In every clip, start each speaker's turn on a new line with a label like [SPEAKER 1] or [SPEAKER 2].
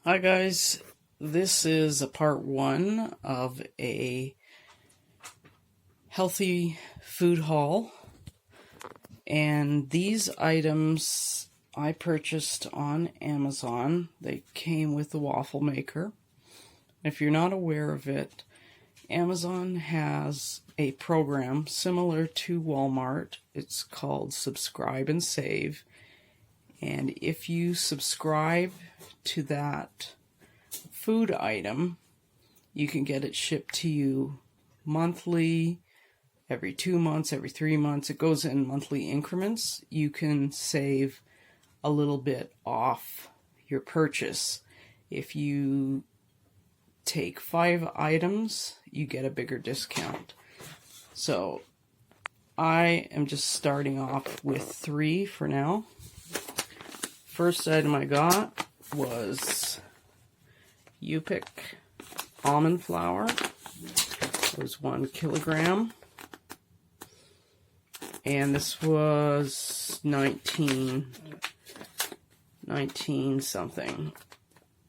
[SPEAKER 1] Hi guys, this is a part one of a healthy food haul, and these items I purchased on Amazon. They came with the waffle maker. If you're not aware of it, Amazon has a program similar to Walmart. It's called Subscribe and Save. And if you subscribe to that food item, you can get it shipped to you monthly, every 2 months, every 3 months. It goes in monthly increments. You can save a little bit off your purchase. If you take 5 items, you get a bigger discount. So I am just starting off with 3 for now. First item I got was almond flour. It was 1 kilogram. And this was 19 something.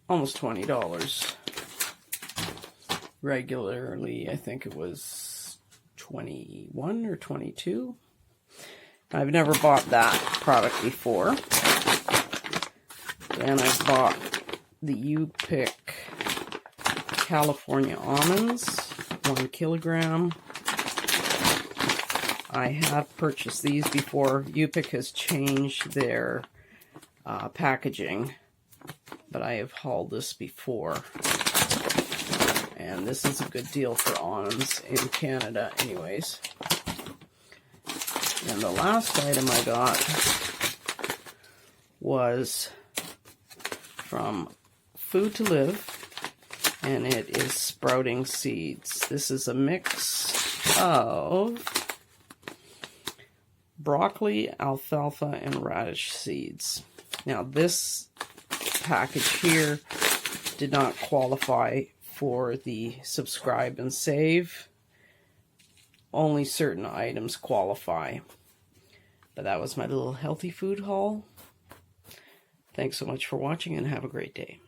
[SPEAKER 1] Almost $20. Regularly, I think it was 21 or 22. I've never bought that product before. And I bought the California almonds, 1 kilogram. I have purchased these before. has changed their packaging, but I have hauled this before. And this is a good deal for almonds in Canada anyways. And the last item I got was from Food to Live, and it is sprouting seeds. This is a mix of broccoli, alfalfa, and radish seeds. Now this package here did not qualify for the subscribe and save. Only certain items qualify. But that was my little healthy food haul. Thanks so much for watching and have a great day.